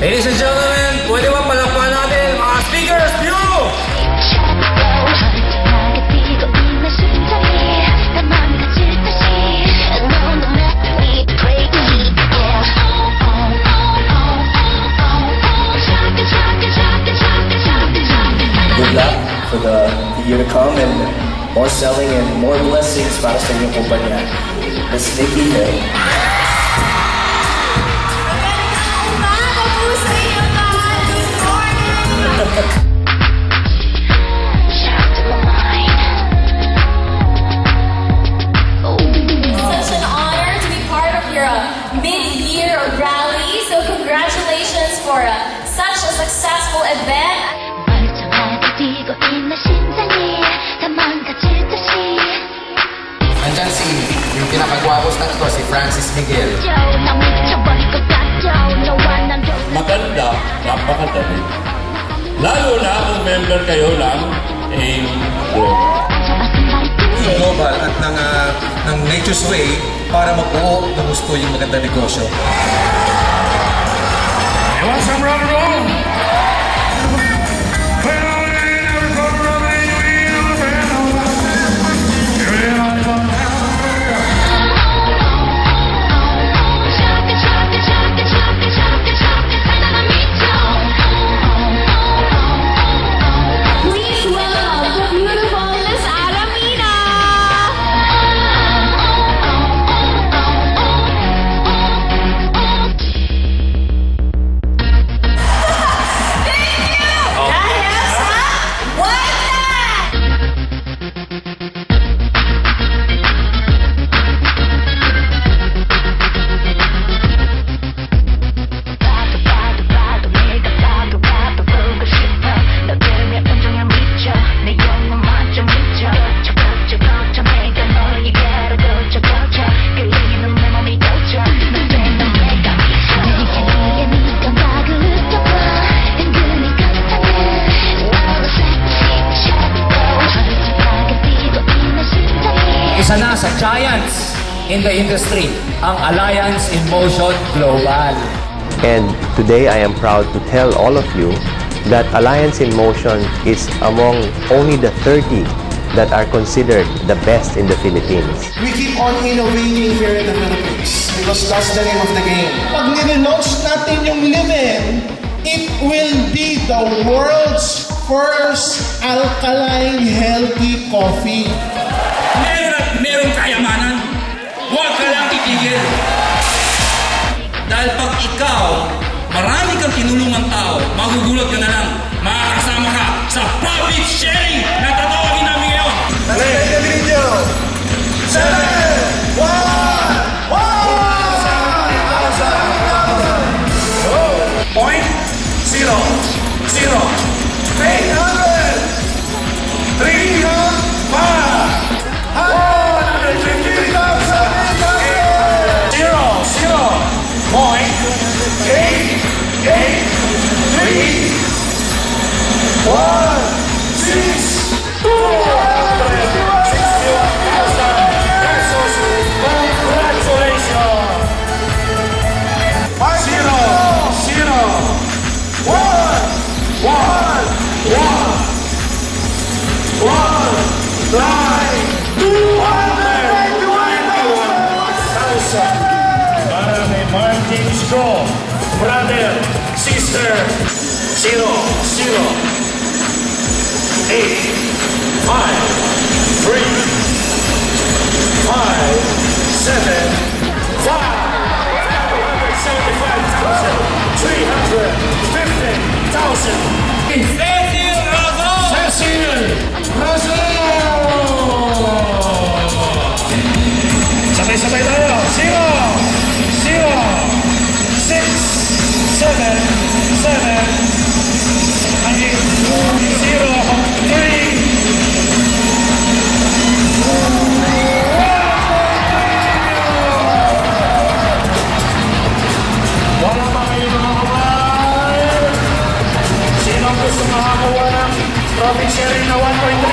Ladies and gentlemen, pwede ba palakpan natin mga speakers? View! Good luck for the year to come and more selling and more blessings para sa inyong kumpanya. Miss Nikki Hill. Such an honor to be part of your mid-year rally. So congratulations for such a successful event. Andyan yung pinakagwapos na ito, si Francis Miguel. Maganda, napakadali. Lalo na kung member kayo ng Global. Global at ng Nature's Way para mabuo ng gusto yung magandang negosyo. I want some rock and roll! Please welcome the beautiful Miss Alamina. Thank you. Dahil sa Wonder! Isa na sa giants in the industry, ang Alliance in Motion Global. And today I am proud to tell all of you that Alliance in Motion is among only the 30 that are considered the best in the Philippines. We keep on innovating here in the Philippines because that's the name of the game. Pag nire-launch natin yung Limen, it will be the world's first alkaline healthy coffee. Meron kayamanan, huwag ka lang titigil. Dahil pag ikaw, marami kang tinulungang tao, magugulat ka na lang, makakasama ka sa profit sharing na tatawagin namin ngayon. Point, zero, 800, Martin Straw, brother, sister, 0, 8, 5, 3, 5, 7, 575,350,000. Cecil Razon! Sabay-sabay tayo. 1.3